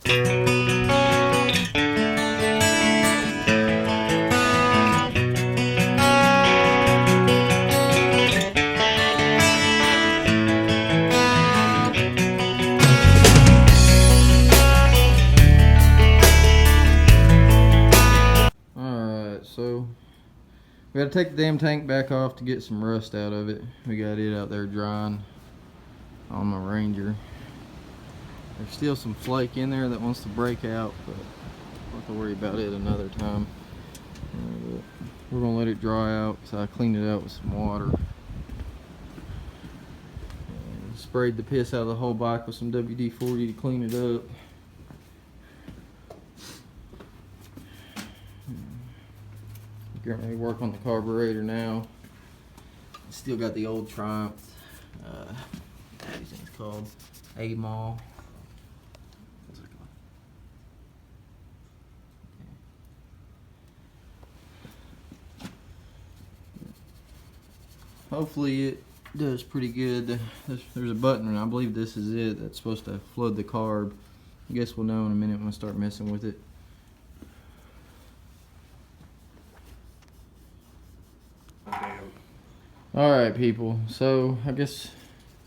So we gotta take the damn tank back off to get some rust out of it. We got it out there drying on my Ranger. There's still some flake in there that wants to break out, but we'll have to worry about it another time. We're gonna let it dry out, so I cleaned it out with some water. And sprayed the piss out of the whole bike with some WD-40 to clean it up. Getting ready to work on the carburetor now. Still got the old Triumph. What these things called? A-Mall. Hopefully it does pretty good. There's a button, and I believe this is it. That's supposed to flood the carb. I guess we'll know in a minute when I start messing with it. Alright people, so I guess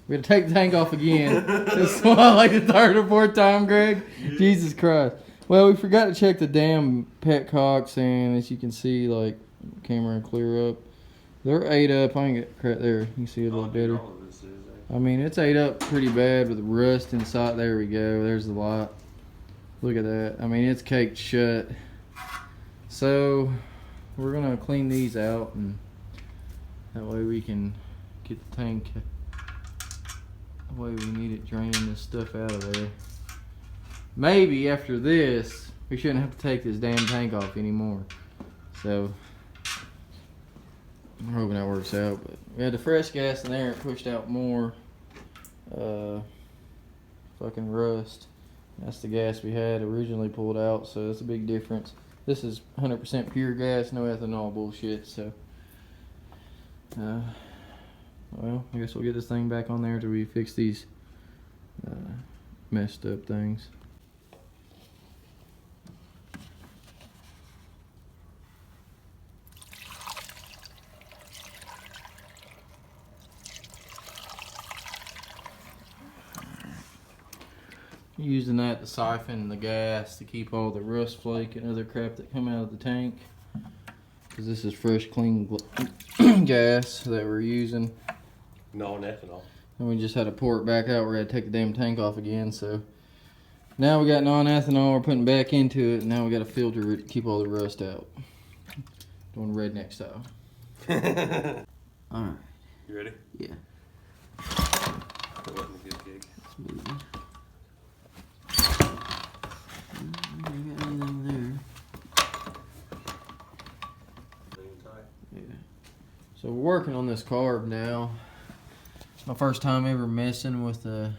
we gotta take the tank off again. That's why like the third or fourth time, Greg. Jesus Christ. Well, we forgot to check the damn petcocks, and as you can see, like, camera and clear up. They're ate up. I ain't got crap there. You can see a little better. I mean, it's ate up pretty bad with rust inside. There we go. There's the light. Look at that. I mean, it's caked shut. So we're gonna clean these out, and that way we can get the tank the way we need it, draining this stuff out of there. Maybe after this, we shouldn't have to take this damn tank off anymore. So I'm hoping that works out. But we had the fresh gas in there. It pushed out more fucking rust. That's the gas we had originally pulled out, so that's a big difference. This is 100% pure gas, no ethanol bullshit. So well, I guess we'll get this thing back on there till we fix these messed up things. Using that to siphon the gas to keep all the rust flake and other crap that come out of the tank, because this is fresh, clean gas that we're using. Non-ethanol. And we just had to pour it back out. We're going to take the damn tank off again. So now we got non-ethanol. We're putting back into it. And now we got to filter it to keep all the rust out. Doing redneck style. Alright. You ready? Yeah. That wasn't a good gig. Smooth. You got anything there? Yeah. So we're working on this carb now. It's my first time ever messing with a,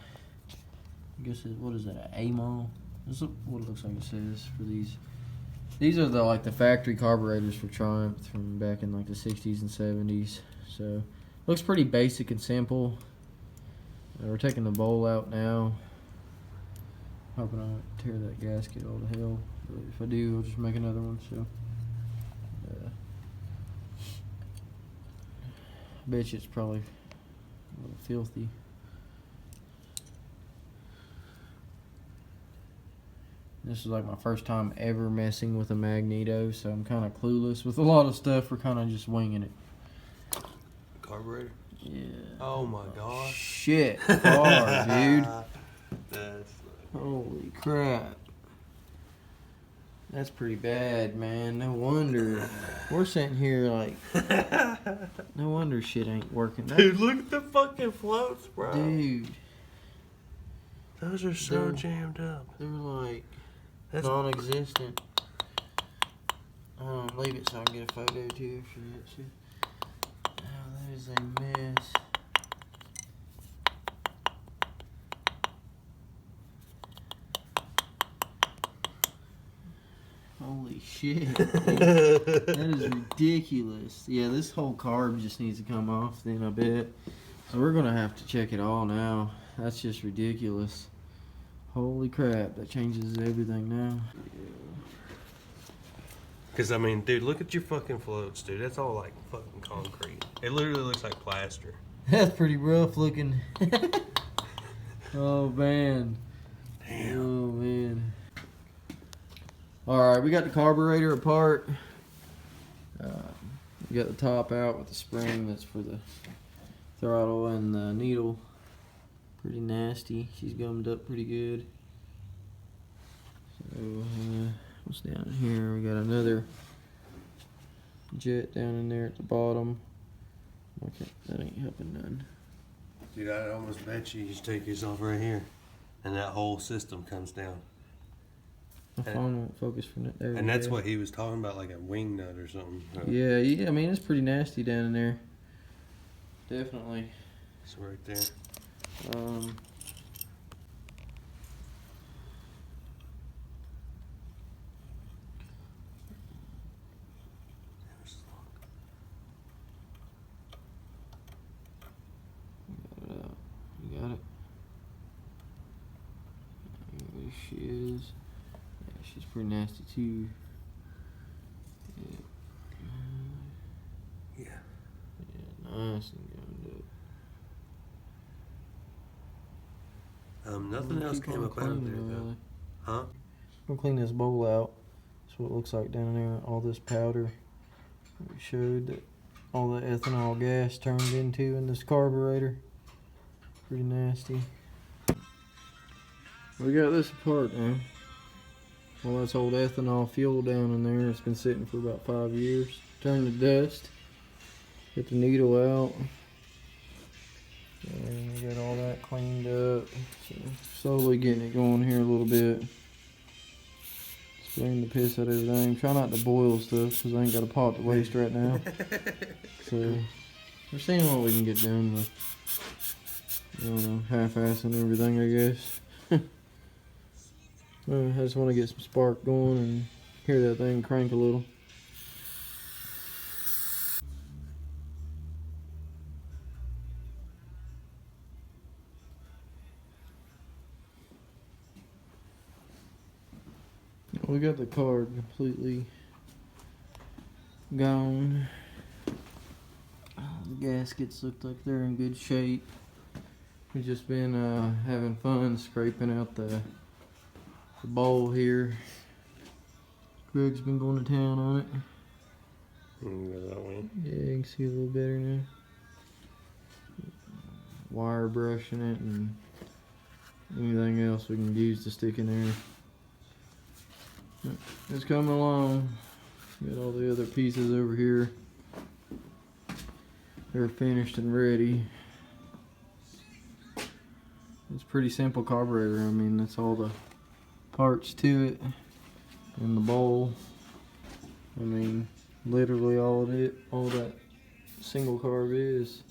I guess what is that, an A-Mall? This is what it looks like it says for these. These are the like the factory carburetors for Triumph from back in like the 60s and 70s. So looks pretty basic and simple. We're taking the bowl out now. Hoping I don't tear that gasket all to hell. But if I do, I'll just make another one. So I bet you it's probably a little filthy. This is like my first time ever messing with a magneto, so I'm kind of clueless with a lot of stuff. We're kind of just winging it. Carburetor? Yeah. Oh my gosh. Shit. Hard, dude. That's Holy crap. That's pretty bad, man. No wonder. We're sitting here like, no wonder shit ain't working. Dude, look at the fucking floats, bro. Dude. Those are so jammed up. They're like non-existent. Leave it so I can get a photo too for that shit. Oh, that is a mess. Holy shit. That is ridiculous. Yeah, this whole carb just needs to come off then, I bet. So we're going to have to check it all now. That's just ridiculous. Holy crap, that changes everything now. Because, I mean, dude, look at your fucking floats, dude. That's all like fucking concrete. It literally looks like plaster. That's pretty rough looking. Oh, man. Damn. Oh, man. Alright, we got the carburetor apart. We got the top out with the spring that's for the throttle and the needle. Pretty nasty. She's gummed up pretty good. So, what's down in here? We got another jet down in there at the bottom. Okay, that ain't helping none. Dude, I almost bet you just take yourself right here. And that whole system comes down. My phone won't focus from it. There And that's what he was talking about, like a wing nut or something. Yeah, yeah, I mean, it's pretty nasty down in there. Definitely. It's right there. You got it. There she is. Yeah, she's pretty nasty too. Yeah. Yeah, nice and gummed up. Nothing else came up out of there, though. Huh? I'm gonna clean this bowl out. That's what it looks like down there. All this powder we showed that all the ethanol gas turned into in this carburetor. Pretty nasty. We got this apart now. Well, that's old ethanol fuel down in there. It's been sitting for about 5 years. Turn to dust. Get the needle out. And we got all that cleaned up. So slowly getting it going here a little bit. Spraying the piss out of everything. Try not to boil stuff because I ain't got a pot to waste right now. So we're seeing what we can get done with, I don't know, half-assing everything, I guess. I just want to get some spark going and hear that thing crank a little. We got the card completely gone. The gaskets look like they're in good shape. We've just been having fun scraping out the bowl here. Greg's been going to town on it. Go that way. Yeah, you can see a little better now. Wire brushing it and anything else we can use to stick in there. It's coming along. Got all the other pieces over here. They're finished and ready. It's pretty simple carburetor. I mean, that's all the parts to it and the bowl. I mean, literally all that single carb is.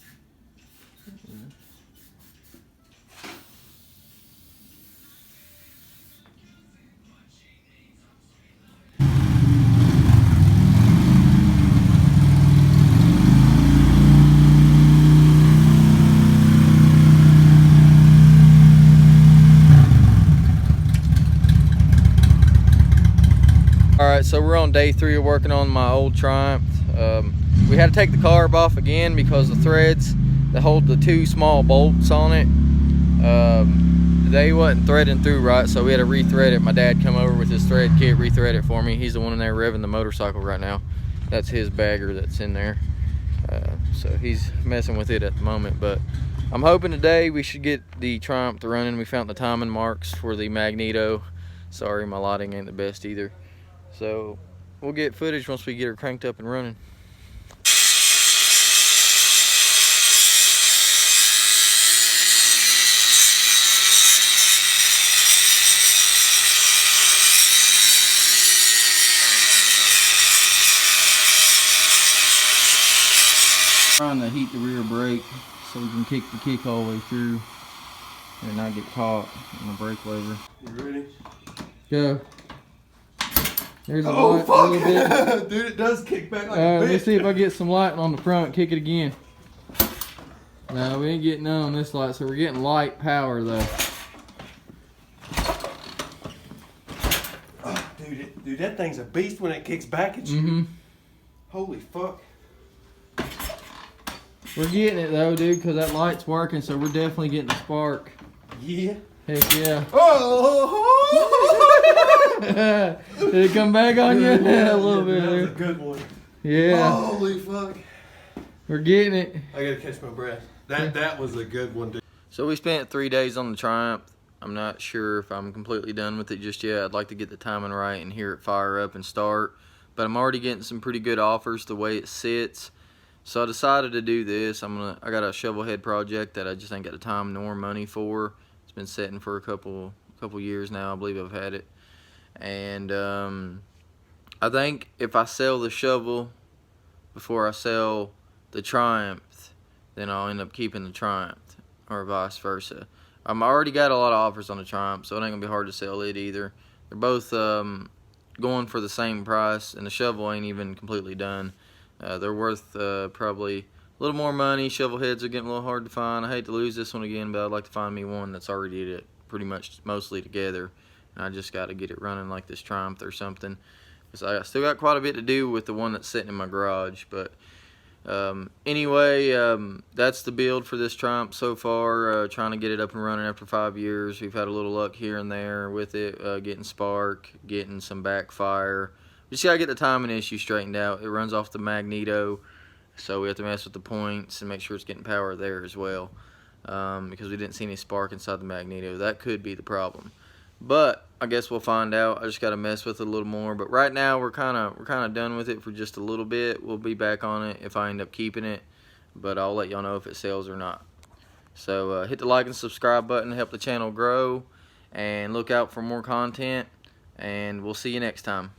Alright, so we're on day 3 of working on my old Triumph. We had to take the carb off again because the threads that hold the 2 small bolts on it, they wasn't threading through right, so we had to re-thread it. My dad come over with his thread kit, re-thread it for me. He's the one in there revving the motorcycle right now. That's his bagger that's in there. So he's messing with it at the moment, but I'm hoping today we should get the Triumph running. We found the timing marks for the magneto. Sorry, my lighting ain't the best either. So we'll get footage once we get her cranked up and running. Trying to heat the rear brake so we can kick the kick all the way through and not get caught in the brake lever. You ready? Go. There's a light, a little bit. Dude, it does kick back like a bitch. Let's see if I get some light on the front. Kick it again. No, we ain't getting none on this light, so we're getting light power though. Dude, that thing's a beast when it kicks back at you. Mm-hmm. Holy fuck. We're getting it though, dude, because that light's working, so we're definitely getting the spark. Yeah. Heck yeah. Oh! Did it come back on you? Yeah, A little bit. That was a There. good one. Yeah. Holy fuck. We're getting it. I gotta catch my breath. That was a good one, dude. So we spent 3 days on the Triumph. I'm not sure if I'm completely done with it just yet. I'd like to get the timing right and hear it fire up and start. But I'm already getting some pretty good offers the way it sits. So I decided to do this. I got a shovel head project that I just ain't got the time nor money for. It's been sitting for a couple years now. I believe I've had it. And I think if I sell the shovel before I sell the Triumph, then I'll end up keeping the Triumph, or vice versa. I'm already got a lot of offers on the Triumph, so it ain't gonna be hard to sell it either. They're both going for the same price, and the shovel ain't even completely done. They're worth probably a little more money. Shovel heads are getting a little hard to find. I hate to lose this one again, but I'd like to find me one that's already pretty much mostly together. And I just got to get it running like this Triumph or something. Because I still got quite a bit to do with the one that's sitting in my garage. But anyway, that's the build for this Triumph so far. Trying to get it up and running after 5 years. We've had a little luck here and there with it, getting spark, getting some backfire. We just got to get the timing issue straightened out. It runs off the magneto, so we have to mess with the points and make sure it's getting power there as well, because we didn't see any spark inside the magneto. That could be the problem, but I guess we'll find out. I just got to mess with it a little more. But right now we're kind of done with it for just a little bit. We'll be back on it if I end up keeping it, but I'll let y'all know if it sells or not. So hit the like and subscribe button to help the channel grow, and look out for more content, and we'll see you next time.